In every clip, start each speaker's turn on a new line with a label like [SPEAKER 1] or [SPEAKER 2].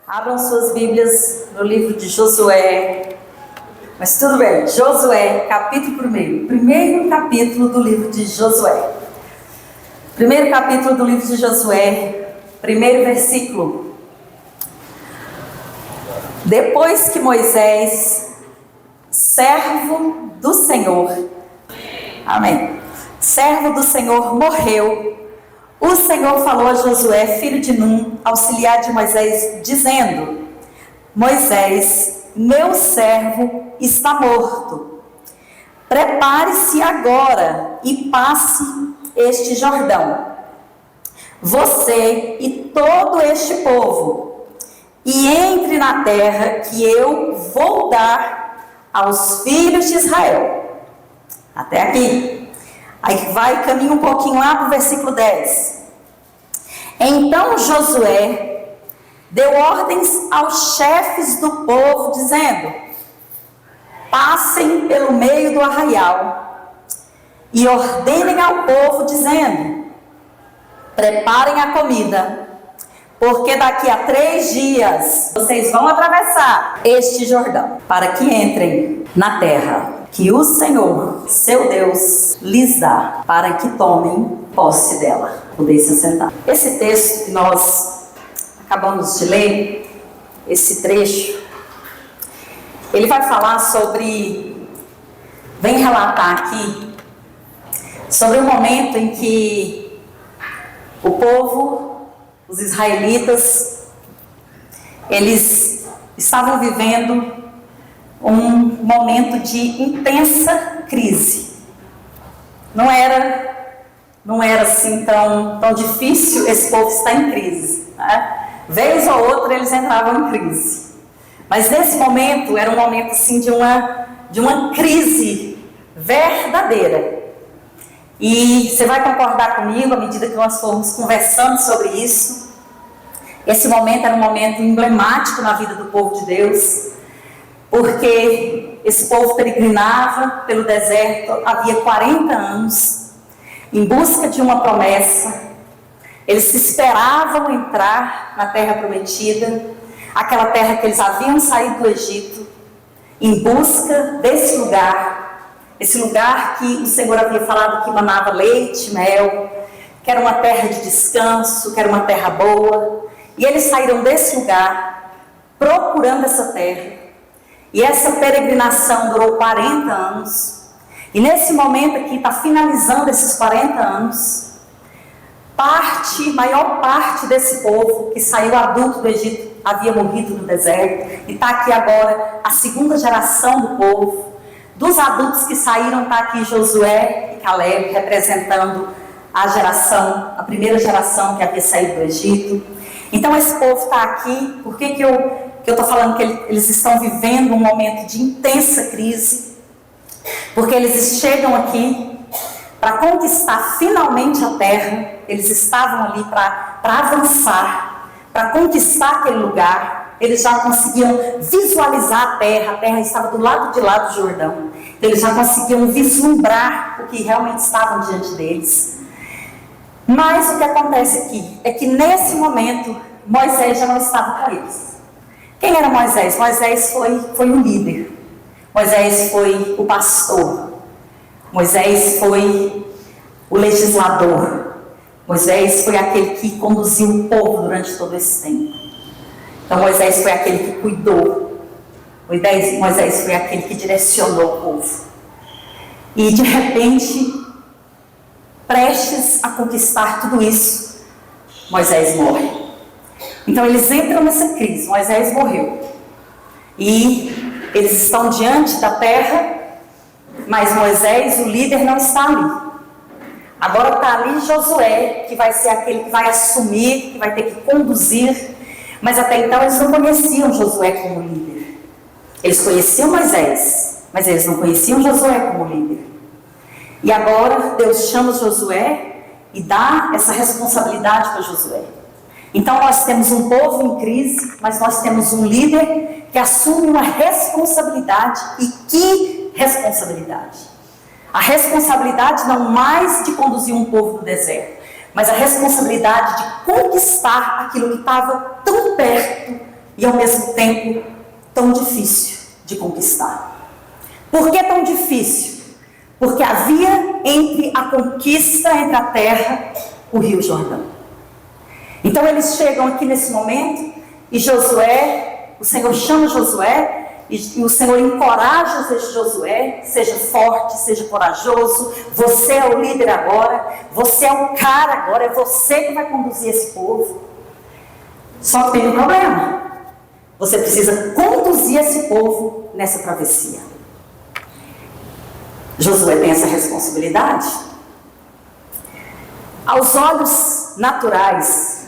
[SPEAKER 1] Abram suas Bíblias no livro de Josué. Mas tudo bem, Josué, capítulo 1. Primeiro capítulo do livro de Josué. Primeiro capítulo do livro de Josué, primeiro versículo. Depois que Moisés, servo do Senhor, amém, servo do Senhor, morreu, o Senhor falou a Josué, filho de Num, auxiliar de Moisés, dizendo: Moisés, meu servo, está morto. Prepare-se agora e passe este Jordão, você e todo este povo, e entre na terra que eu vou dar aos filhos de Israel. Até aqui. Aí vai, caminha um pouquinho lá para o versículo 10. Então Josué deu ordens aos chefes do povo, dizendo: passem pelo meio do arraial e ordenem ao povo, dizendo: preparem a comida, porque daqui a 3 dias vocês vão atravessar este Jordão, para que entrem na terra que o Senhor, seu Deus, lhes dá, para que tomem posse dela. Podem se sentar. Esse texto que nós acabamos de ler, esse trecho, ele vai falar sobre, vem relatar aqui, sobre o momento em que o povo, os israelitas, eles estavam vivendo um momento de intensa crise. Não era assim tão difícil esse povo estar em crise, né? Vez ou outra eles entravam em crise. Mas nesse momento, era um momento assim de uma crise verdadeira. E você vai concordar comigo, à medida que nós formos conversando sobre isso, esse momento era um momento emblemático na vida do povo de Deus, porque esse povo peregrinava pelo deserto havia 40 anos, em busca de uma promessa. Eles se esperavam entrar na terra prometida, aquela terra que eles haviam saído do Egito, em busca desse lugar, esse lugar que o Senhor havia falado que manava leite e mel, que era uma terra de descanso, que era uma terra boa. E eles saíram desse lugar, procurando essa terra. E essa peregrinação durou 40 anos. E nesse momento aqui, está finalizando esses 40 anos, maior parte desse povo que saiu adulto do Egito havia morrido no deserto. E está aqui agora a segunda geração do povo. Dos adultos que saíram, está aqui Josué e Caleb, representando a primeira geração que havia saído do Egito. Então esse povo está aqui. Por que eu estou falando que eles estão vivendo um momento de intensa crise? Porque eles chegam aqui para conquistar finalmente a terra. Eles estavam ali para avançar, para conquistar aquele lugar. Eles já conseguiam visualizar a terra estava do lado de lá do Jordão. Então eles já conseguiam vislumbrar o que realmente estava diante deles. Mas o que acontece aqui é que nesse momento Moisés já não estava com eles. Quem era Moisés? Moisés foi o líder. Moisés foi o pastor. Moisés foi o legislador. Moisés foi aquele que conduziu o povo durante todo esse tempo. Então Moisés foi aquele que cuidou. Moisés foi aquele que direcionou o povo. E de repente, prestes a conquistar tudo isso, Moisés morre. Então eles entram nessa crise. Moisés morreu. E eles estão diante da terra, mas Moisés, o líder, não está ali. Agora está ali Josué, que vai ser aquele que vai assumir, que vai ter que conduzir. Mas até então eles não conheciam Josué como líder. Eles conheciam Moisés, mas eles não conheciam Josué como líder. E agora Deus chama Josué e dá essa responsabilidade para Josué. Então nós temos um povo em crise, mas nós temos um líder que assume uma responsabilidade. E que responsabilidade! A responsabilidade não mais de conduzir um povo do deserto, mas a responsabilidade de conquistar aquilo que estava tão perto e ao mesmo tempo tão difícil de conquistar. Por que tão difícil? Porque havia entre a conquista, entre a terra, o Rio Jordão. Então eles chegam aqui nesse momento e Josué, o Senhor chama Josué e o Senhor encoraja Josué: seja forte, seja corajoso, você é o líder agora, você é o cara agora, é você que vai conduzir esse povo. Só que tem um problema: você precisa conduzir esse povo nessa travessia. Josué tem essa responsabilidade. Aos olhos naturais,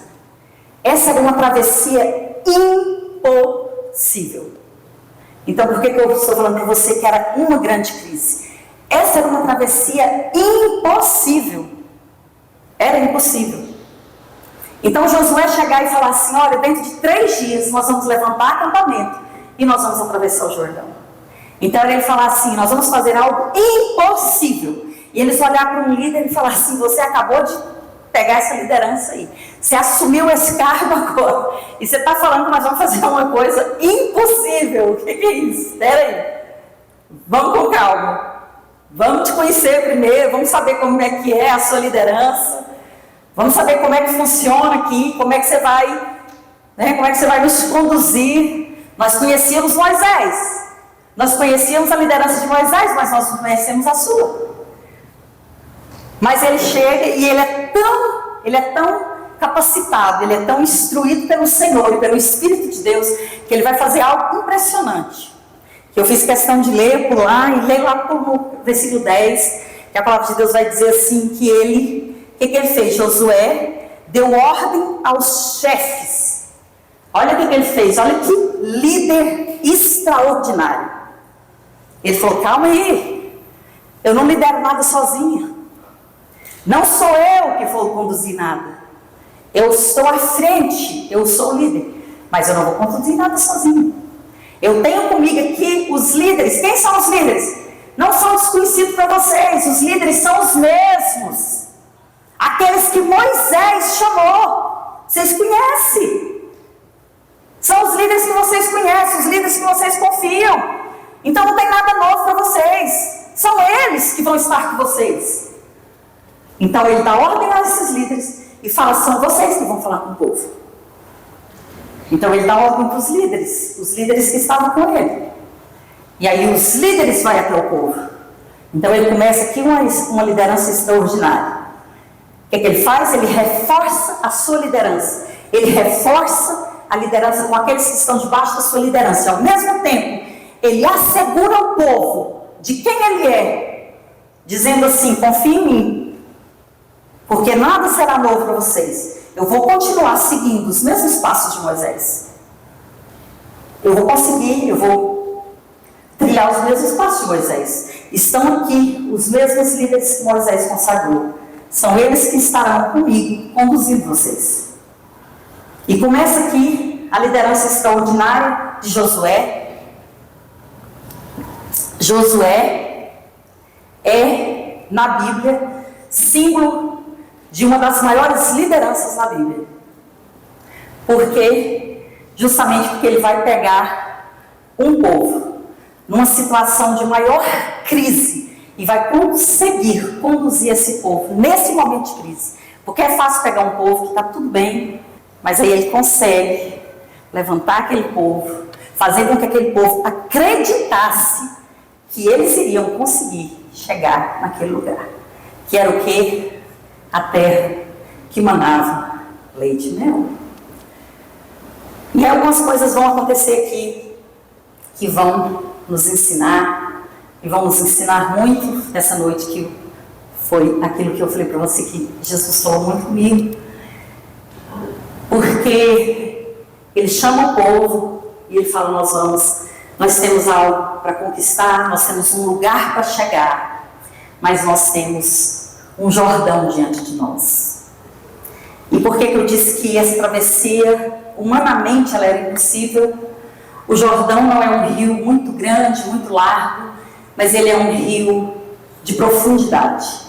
[SPEAKER 1] essa era uma travessia impossível. Então, por que eu estou falando para você que era uma grande crise? Essa era uma travessia impossível. Era impossível. Então, Josué chegar e falar assim: olha, dentro de 3 dias nós vamos levantar acampamento e nós vamos atravessar o Jordão. Então, ele falar assim: nós vamos fazer algo impossível. E eles olhar para um líder e falar assim: você acabou de pegar essa liderança aí, você assumiu esse cargo agora, e você está falando que nós vamos fazer uma coisa impossível. O que é isso? Espera aí, vamos com calma, vamos te conhecer primeiro, vamos saber como é que é a sua liderança, vamos saber como é que funciona aqui, como é que você vai, como é que você vai nos conduzir. Nós conhecíamos Moisés, nós conhecíamos a liderança de Moisés, mas nós não conhecemos a sua. Mas ele chega e ele é tão capacitado, ele é tão instruído pelo Senhor e pelo Espírito de Deus, que ele vai fazer algo impressionante. Que eu fiz questão de ler por lá, e leio lá no versículo 10, que a palavra de Deus vai dizer assim, que ele, o que ele fez? Josué deu ordem aos chefes. Olha o que ele fez, olha que líder extraordinário. Ele falou: calma aí, eu não lidero nada sozinha. Não sou eu que vou conduzir nada. Eu estou à frente, eu sou o líder, mas eu não vou conduzir nada sozinho. Eu tenho comigo aqui os líderes. Quem são os líderes? Não são desconhecidos para vocês. Os líderes são os mesmos, aqueles que Moisés chamou. Vocês conhecem. São os líderes que vocês conhecem, os líderes que vocês confiam. Então não tem nada novo para vocês. São eles que vão estar com vocês. Então ele dá ordem a esses líderes e fala: são vocês que vão falar com o povo. Então ele dá ordem para os líderes que estavam com ele. E aí os líderes vão até o povo. Então ele começa aqui uma liderança extraordinária. O que ele faz? Ele reforça a sua liderança. Ele reforça a liderança com aqueles que estão debaixo da sua liderança. Ao mesmo tempo, ele assegura o povo de quem ele é, dizendo assim: confie em mim, porque nada será novo para vocês. Eu vou continuar seguindo os mesmos passos de Moisés. Eu vou trilhar os mesmos passos de Moisés. Estão aqui os mesmos líderes que Moisés consagrou. São eles que estarão comigo, conduzindo vocês. E começa aqui a liderança extraordinária de Josué. Josué é, na Bíblia, símbolo de uma das maiores lideranças na Bíblia. Justamente porque ele vai pegar um povo numa situação de maior crise e vai conseguir conduzir esse povo nesse momento de crise. Porque é fácil pegar um povo que está tudo bem, mas aí ele consegue levantar aquele povo, fazer com que aquele povo acreditasse que eles iriam conseguir chegar naquele lugar, que era o quê? A terra que manava leite e mel. E algumas coisas vão acontecer aqui que vão nos ensinar, e vão nos ensinar muito nessa noite, que foi aquilo que eu falei para você, que Jesus falou muito comigo. Porque ele chama o povo e ele fala: nós temos algo para conquistar, nós temos um lugar para chegar, mas nós temos um Jordão diante de nós. E por que eu disse que essa travessia, humanamente, ela era impossível? O Jordão não é um rio muito grande, muito largo, mas ele é um rio de profundidade.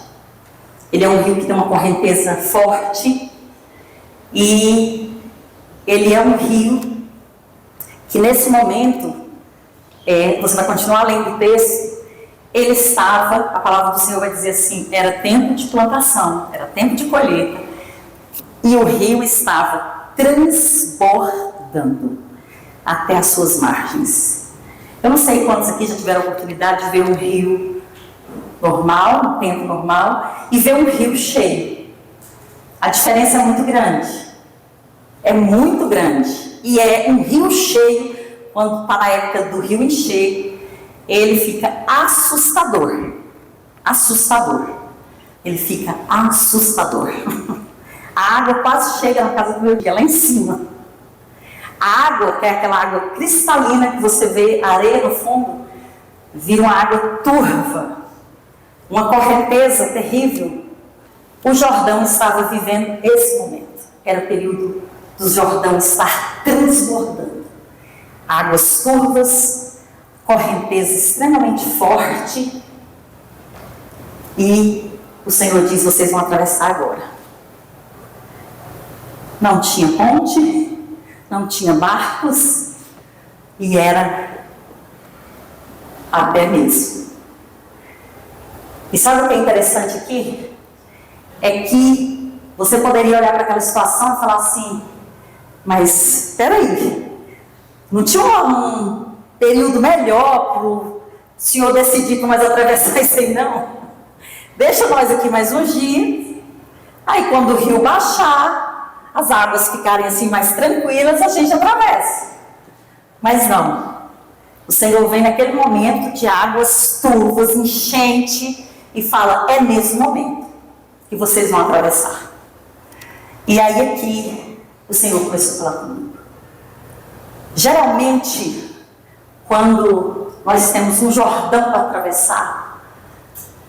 [SPEAKER 1] Ele é um rio que tem uma correnteza forte, e ele é um rio que nesse momento, você vai continuar lendo o texto, ele estava, a palavra do Senhor vai dizer assim, era tempo de plantação, era tempo de colheita, e o rio estava transbordando até as suas margens. Eu não sei quantos aqui já tiveram a oportunidade de ver um rio normal, um tempo normal, e ver um rio cheio. A diferença é muito grande. É muito grande. E é um rio cheio, quando está na época do rio encher, ele fica assustador. Assustador. Ele fica assustador. A água quase chega na casa do meu dia, lá em cima. A água, que é aquela água cristalina que você vê, a areia no fundo, vira uma água turva, uma correnteza terrível. O Jordão estava vivendo esse momento. Era o período do Jordão estar transbordando. Águas turvas, correnteza extremamente forte. E o Senhor diz, vocês vão atravessar agora. Não tinha ponte, não tinha barcos, e era a pé mesmo. E sabe o que é interessante aqui? É que você poderia olhar para aquela situação e falar assim, mas espera aí, não tinha um período melhor para o Senhor decidir para nós atravessar isso aí, não? Deixa nós aqui mais uns dias, aí quando o rio baixar, as águas ficarem assim mais tranquilas, a gente atravessa. Mas não. O Senhor vem naquele momento de águas turvas, enchente, e fala, é nesse momento que vocês vão atravessar. E aí aqui, o Senhor começou a falar comigo. Geralmente, quando nós temos um Jordão para atravessar,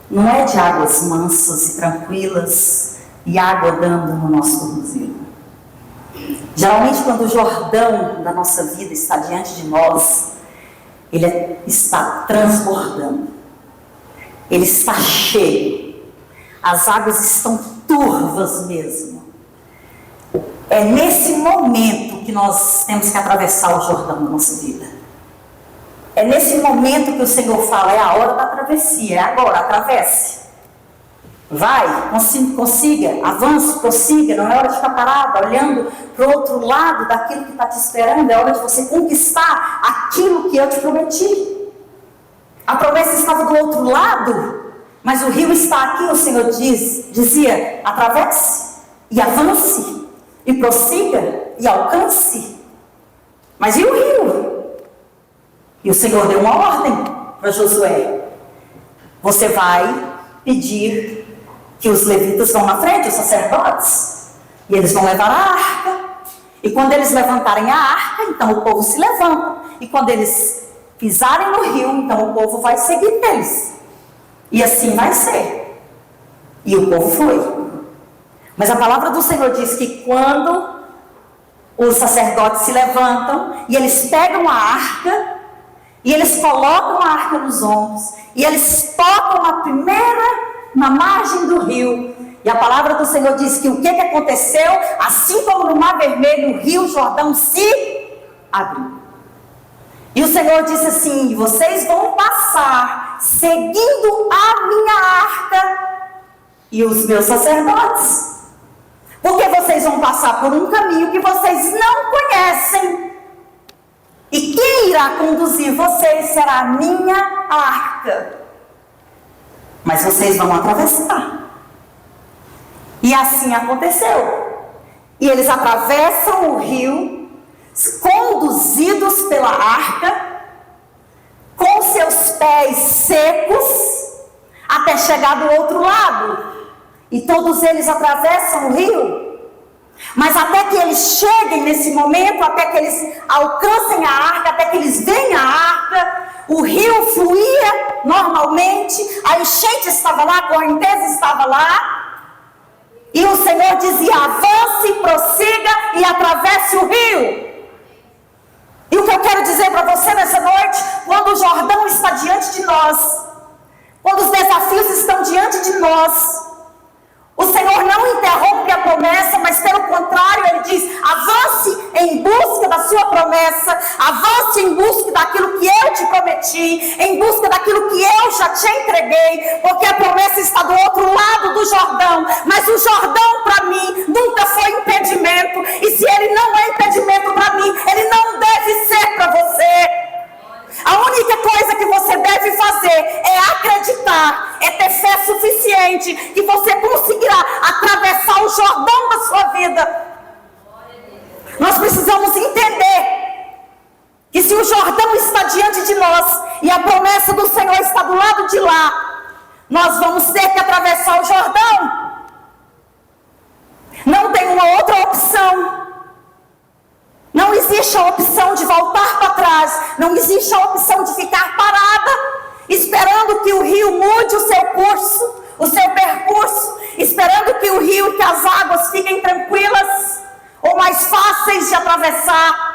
[SPEAKER 1] não é de águas mansas e tranquilas, e água dando no nosso tornozelo. Geralmente, quando o Jordão da nossa vida está diante de nós, ele está transbordando, ele está cheio, as águas estão turvas mesmo. É nesse momento que nós temos que atravessar o Jordão da nossa vida. É nesse momento que o Senhor fala, é a hora da travessia, é agora, atravesse. Vai, consiga, avance, prossiga, não é hora de ficar parado, olhando para o outro lado daquilo que está te esperando, é hora de você conquistar aquilo que eu te prometi. A promessa estava do outro lado, mas o rio está aqui, o Senhor dizia, atravesse e avance, e prossiga e alcance. Mas e o rio? E o Senhor deu uma ordem para Josué, você vai pedir que os levitas vão na frente, os sacerdotes, e eles vão levar a arca, e quando eles levantarem a arca, então o povo se levanta, e quando eles pisarem no rio, então o povo vai seguir eles, e assim vai ser. E o povo foi. Mas a palavra do Senhor diz que quando os sacerdotes se levantam, e eles pegam a arca, e eles colocam a arca nos ombros, e eles tocam na margem do rio, e a palavra do Senhor diz que o que aconteceu? Assim como no Mar Vermelho, o rio Jordão se abriu. E o Senhor disse assim, vocês vão passar seguindo a minha arca e os meus sacerdotes, porque vocês vão passar por um caminho que vocês não conhecem, e quem irá conduzir vocês será a minha arca. Mas vocês vão atravessar. E assim aconteceu. E eles atravessam o rio, conduzidos pela arca, com seus pés secos, até chegar do outro lado. E todos eles atravessam o rio. Mas até que eles cheguem nesse momento, até que eles alcancem a arca, até que eles venham a arca, o rio fluía normalmente, a enchente estava lá, a correnteza estava lá, e o Senhor dizia, avance, prossiga e atravesse o rio. E o que eu quero dizer para você nessa noite, quando o Jordão está diante de nós, quando os desafios estão diante de nós, o Senhor não interrompe a promessa, mas pelo contrário, Ele diz, avance em busca da sua promessa, avance avance em busca daquilo que eu te prometi, em busca daquilo que eu já te entreguei, porque a promessa está do outro lado do Jordão, mas o Jordão para mim nunca foi impedimento, e se ele não é impedimento para mim, ele não deve ser para você. A única coisa que você deve fazer é acreditar, é ter fé suficiente que você conseguirá atravessar o Jordão da sua vida. Nós precisamos entender que se o Jordão está diante de nós e a promessa do Senhor está do lado de lá, nós vamos ter que atravessar o Jordão. Não tem uma outra opção. Não existe a opção de voltar para trás. Não existe a opção de ficar parada, esperando que o rio mude o seu curso, o seu percurso, esperando que o rio e que as águas fiquem tranquilas ou mais fáceis de atravessar.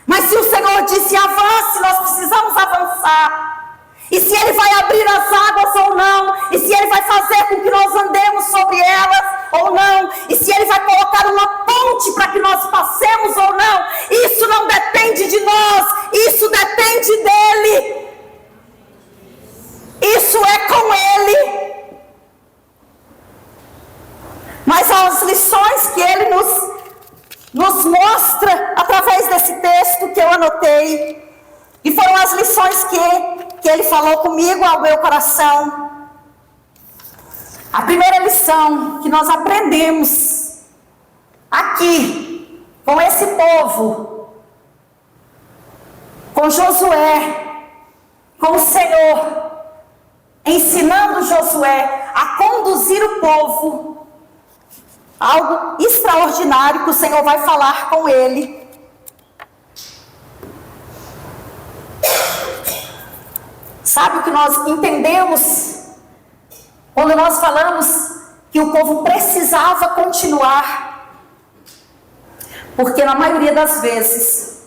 [SPEAKER 1] Mas se o Senhor disse avance, nós precisamos avançar. E se Ele vai abrir as águas ou não, e se Ele vai fazer com que nós andemos sobre elas ou não, e se Ele vai colocar uma ponte para que nós passemos ou não, isso não depende de nós, isso depende dEle. Isso é com Ele. Mas as lições que Ele nos mostra através desse texto que eu anotei, e foram as lições que Ele falou comigo ao meu coração. A primeira lição que nós aprendemos aqui com esse povo, com Josué, com o Senhor, ensinando Josué a conduzir o povo, algo extraordinário que o Senhor vai falar com ele. Sabe o que nós entendemos quando nós falamos que o povo precisava continuar? Porque na maioria das vezes,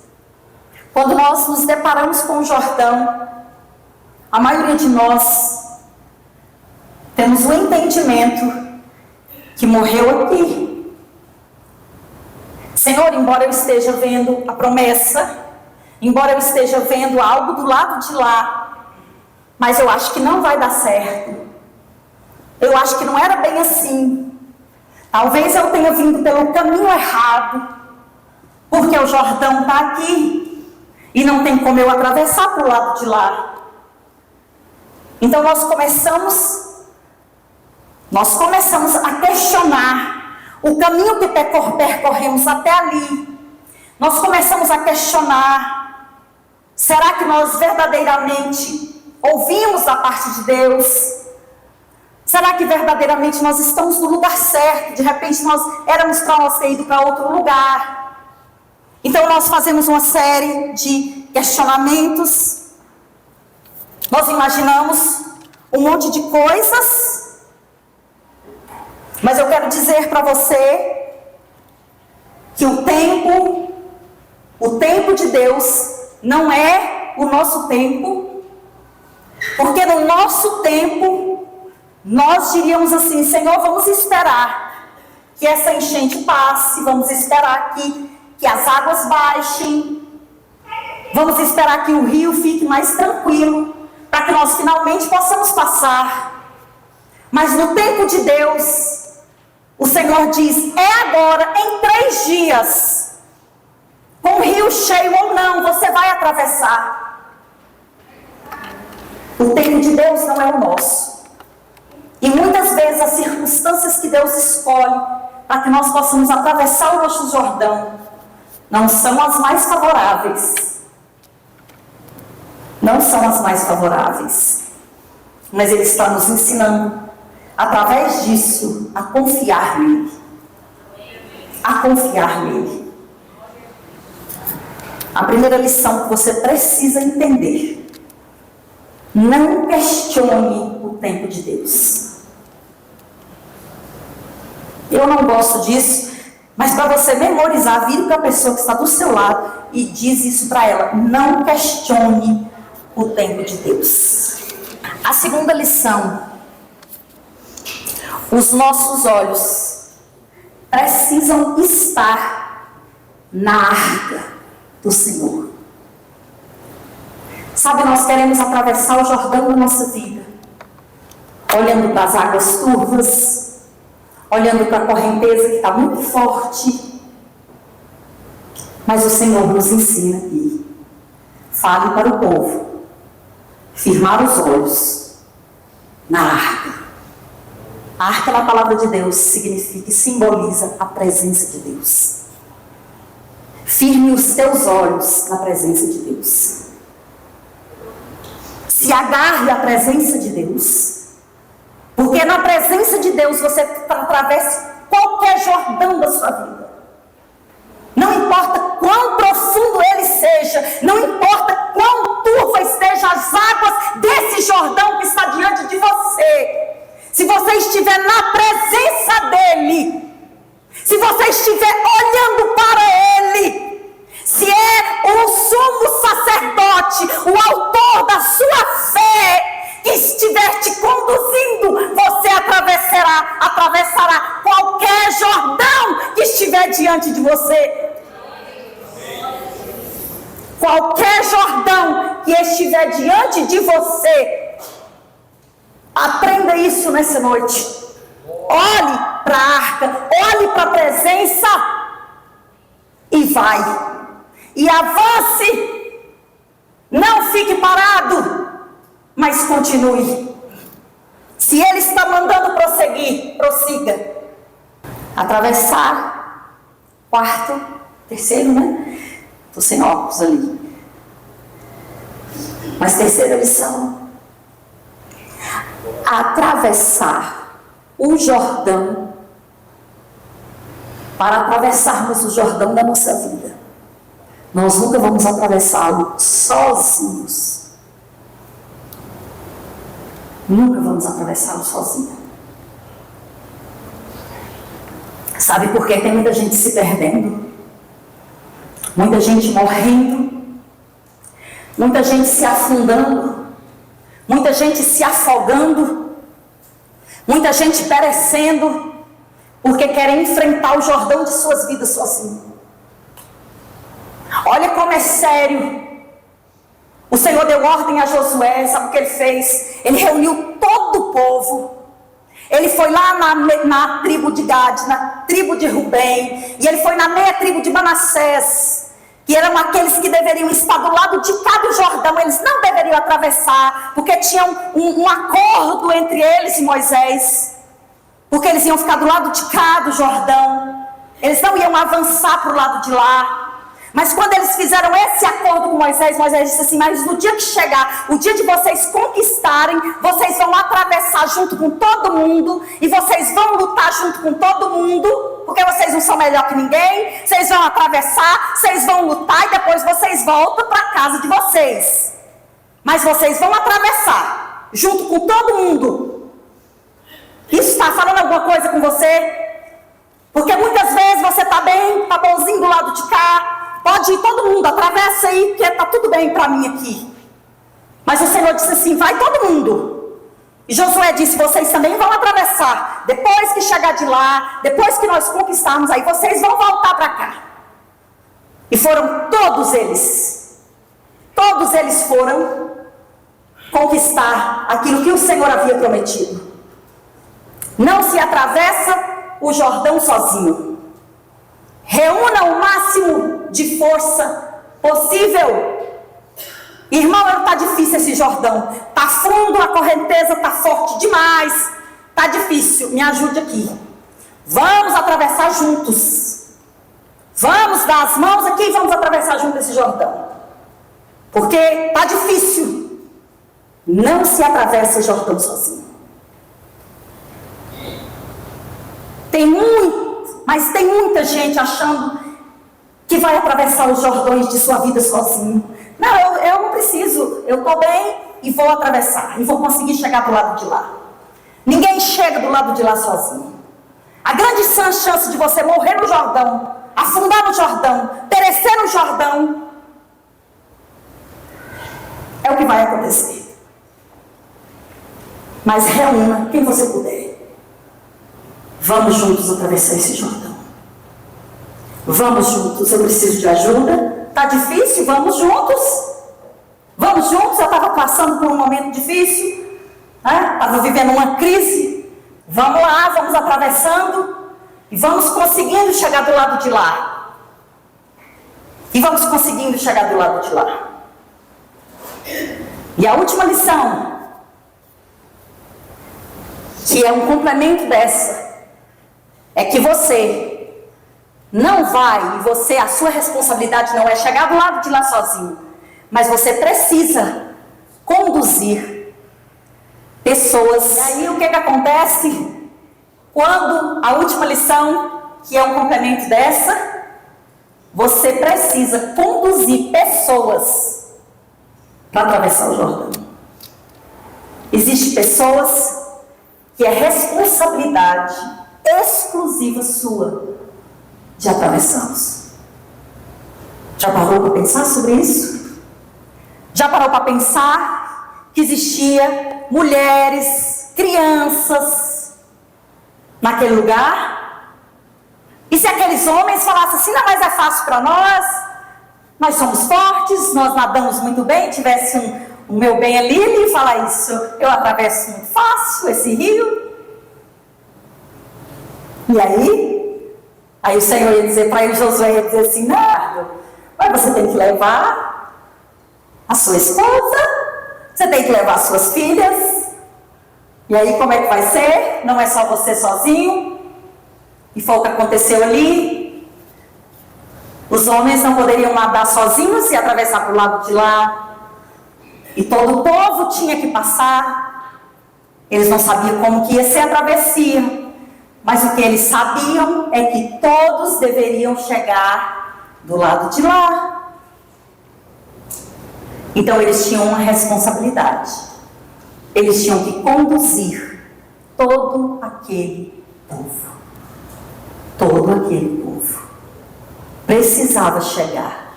[SPEAKER 1] quando nós nos deparamos com o Jordão, a maioria de nós temos o entendimento que morreu aqui. Senhor, embora eu esteja vendo a promessa, embora eu esteja vendo algo do lado de lá, mas eu acho que não vai dar certo. Eu acho que não era bem assim. Talvez eu tenha vindo pelo caminho errado, porque o Jordão está aqui e não tem como eu atravessar para o lado de lá. Então nós começamos a questionar o caminho que percorremos até ali. Nós começamos a questionar: será que nós verdadeiramente ouvimos da parte de Deus? Será que verdadeiramente nós estamos no lugar certo? De repente nós éramos para nós ter ido para outro lugar. Então nós fazemos uma série de questionamentos. Nós imaginamos um monte de coisas. Mas eu quero dizer para você que o tempo de Deus não é o nosso tempo. Porque no nosso tempo, nós diríamos assim: Senhor, vamos esperar que essa enchente passe, vamos esperar que as águas baixem, vamos esperar que o rio fique mais tranquilo, para que nós finalmente possamos passar. Mas no tempo de Deus, o Senhor diz: é agora, em 3 dias, com o rio cheio ou não, você vai atravessar. O tempo de Deus não é o nosso. E muitas vezes as circunstâncias que Deus escolhe para que nós possamos atravessar o nosso Jordão não são as mais favoráveis. Não são as mais favoráveis. Mas Ele está nos ensinando, através disso, a confiar nele. A confiar nele. A primeira lição que você precisa entender: não questione o tempo de Deus. Eu não gosto disso, mas para você memorizar, vire para a pessoa que está do seu lado e diz isso para ela: não questione o tempo de Deus. A segunda lição: os nossos olhos precisam estar na arca do Senhor. Sabe, nós queremos atravessar o Jordão da nossa vida, olhando para as águas turvas, olhando para a correnteza que está muito forte. Mas o Senhor nos ensina aqui: fale para o povo, firmar os olhos na arca. A arca, na palavra de Deus, significa e simboliza a presença de Deus. Firme os teus olhos na presença de Deus. Se agarre à presença de Deus, porque na presença de Deus você atravessa qualquer Jordão da sua vida. Não importa quão profundo ele seja, não importa quão turva esteja as águas desse Jordão que está diante de você. Se você estiver na presença dele, se você estiver olhando para ele, se é o sumo sacerdote, o autor da sua fé, que estiver te conduzindo, você atravessará qualquer Jordão que estiver diante de você. Qualquer Jordão que estiver diante de você. Aprenda isso nessa noite. Olhe para a arca, olhe para a presença e vai. E avance. Não fique parado, mas continue. Se ele está mandando prosseguir, prossiga. Atravessar. Quarto, terceiro, né? Estou sem óculos ali. Mas terceira lição: atravessar o Jordão. Para atravessarmos o Jordão da nossa vida, nós nunca vamos atravessá-lo sozinhos. Nunca vamos atravessá-lo sozinho. Sabe por que tem muita gente se perdendo? Muita gente morrendo, muita gente se afundando, muita gente se afogando, muita gente perecendo, porque querem enfrentar o Jordão de suas vidas sozinhos. Olha como é sério. O Senhor deu ordem a Josué, sabe o que ele fez? Ele reuniu todo o povo. Ele foi lá na tribo de Gade, na tribo de Rubem, e ele foi na meia tribo de Manassés, que eram aqueles que deveriam estar do lado de cá do Jordão. Eles não deveriam atravessar, porque tinha um acordo entre eles e Moisés, porque eles iam ficar do lado de cá do Jordão, eles não iam avançar para o lado de lá. Mas quando eles fizeram esse acordo com Moisés, Moisés disse assim: mas no dia que chegar, o dia de vocês conquistarem, vocês vão atravessar junto com todo mundo, e vocês vão lutar junto com todo mundo, porque vocês não são melhor que ninguém. Vocês vão atravessar, vocês vão lutar, e depois vocês voltam para a casa de vocês. Mas vocês vão atravessar junto com todo mundo. Isso está falando alguma coisa com você? Porque muitas vezes você está bem, está bonzinho do lado de cá, pode ir todo mundo, atravessa aí, porque está tudo bem para mim aqui. Mas o Senhor disse assim: vai todo mundo. E Josué disse: vocês também vão atravessar. Depois que chegar de lá, depois que nós conquistarmos, aí vocês vão voltar para cá. E foram todos eles foram conquistar aquilo que o Senhor havia prometido. Não se atravessa o Jordão sozinho. Reúna o máximo de força possível. Irmão, não está difícil esse Jordão. Está fundo, a correnteza está forte demais. Está difícil, me ajude aqui. Vamos atravessar juntos. Vamos dar as mãos aqui e vamos atravessar juntos esse Jordão. Porque está difícil. Não se atravessa o Jordão sozinho. Mas tem muita gente achando que vai atravessar os Jordões de sua vida sozinho. Não, eu não preciso. Eu estou bem e vou atravessar. E vou conseguir chegar do lado de lá. Ninguém chega do lado de lá sozinho. A grande chance de você morrer no Jordão, afundar no Jordão, perecer no Jordão, é o que vai acontecer. Mas reúna quem você puder. Vamos juntos atravessar esse Jordão. Vamos juntos. Eu preciso de ajuda. Está difícil? Vamos juntos. Vamos juntos, eu estava passando por um momento difícil, estava vivendo uma crise. Vamos lá, vamos atravessando e vamos conseguindo chegar do lado de lá. E vamos conseguindo chegar do lado de lá. E a última lição, que é um complemento dessa, é que você não vai, e a sua responsabilidade não é chegar do lado de lá sozinho, mas você precisa conduzir pessoas. E aí o que acontece? Quando a última lição, que é um complemento dessa, você precisa conduzir pessoas para atravessar o Jordão. Existem pessoas que é responsabilidade exclusiva sua de atravessá-los. Já parou para pensar sobre isso? Já parou para pensar que existia mulheres, crianças naquele lugar? E se aqueles homens falassem assim, não, mas é fácil para nós somos fortes, nós nadamos muito bem, tivesse o meu bem ali, ele ia falar isso, eu atravesso muito fácil esse rio. E aí o Senhor ia dizer para ele, Josué ia dizer assim, não, mas você tem que levar a sua esposa, você tem que levar as suas filhas, e aí como é que vai ser? Não é só você sozinho. E foi o que aconteceu ali. Os homens não poderiam nadar sozinhos e atravessar para o lado de lá. E todo o povo tinha que passar. Eles não sabiam como que ia ser a travessia. Mas o que eles sabiam é que todos deveriam chegar do lado de lá. Então eles tinham uma responsabilidade. Eles tinham que conduzir todo aquele povo. Todo aquele povo precisava chegar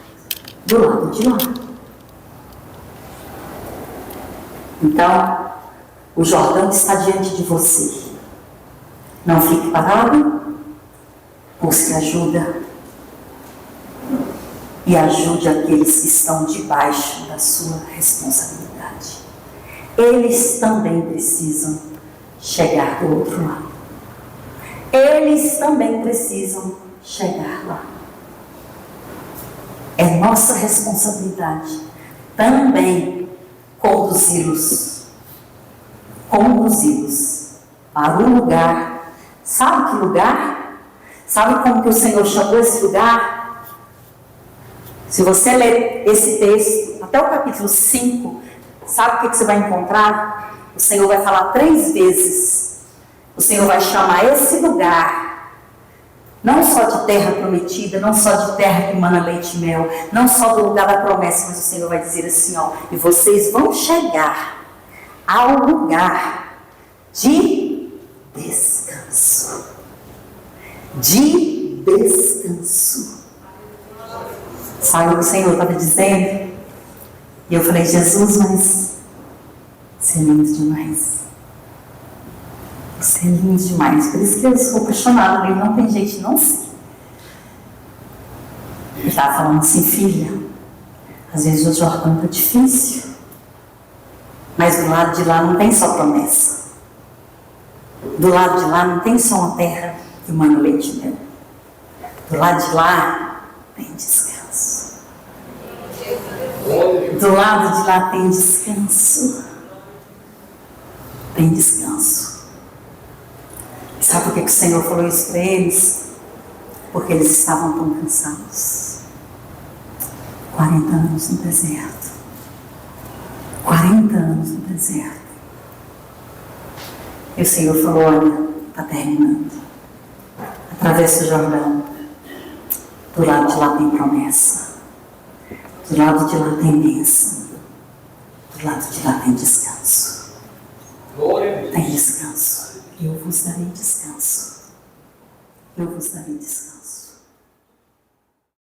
[SPEAKER 1] do lado de lá. Então, o Jordão está diante de você. Não fique parado, busque ajuda e ajude aqueles que estão debaixo da sua responsabilidade. Eles também precisam chegar do outro lado. Eles também precisam chegar lá. É nossa responsabilidade também conduzi-los para um lugar. Sabe que lugar? Sabe como que o Senhor chamou esse lugar? Se você ler esse texto, até o capítulo 5, sabe o que você vai encontrar? O Senhor vai falar 3 vezes. O Senhor vai chamar esse lugar, não só de terra prometida, não só de terra que emana leite e mel, não só do lugar da promessa, mas o Senhor vai dizer assim, e vocês vão chegar ao lugar de descanso. De descanso. Sabe o que o Senhor estava dizendo? E eu falei, Jesus, mas você é lindo demais. Você é lindo demais. Por isso que eu sou apaixonada nele. Não tem jeito, não sei. Ele estava falando assim, filha, às vezes o Jordão está difícil, mas do lado de lá não tem só promessa. Do lado de lá não tem só uma terra que emana leite e mel. Do lado de lá tem descanso. Do lado de lá tem descanso. Tem descanso. Sabe por que o Senhor falou isso para eles? Porque eles estavam tão cansados. 40 anos no deserto. 40 anos no deserto. E o Senhor falou, olha, está terminando. Atravessa o Jordão. Do lado de lá tem promessa. Do lado de lá tem bênção. Do lado de lá tem descanso. Tem descanso. Eu vos darei descanso. Eu vos darei descanso.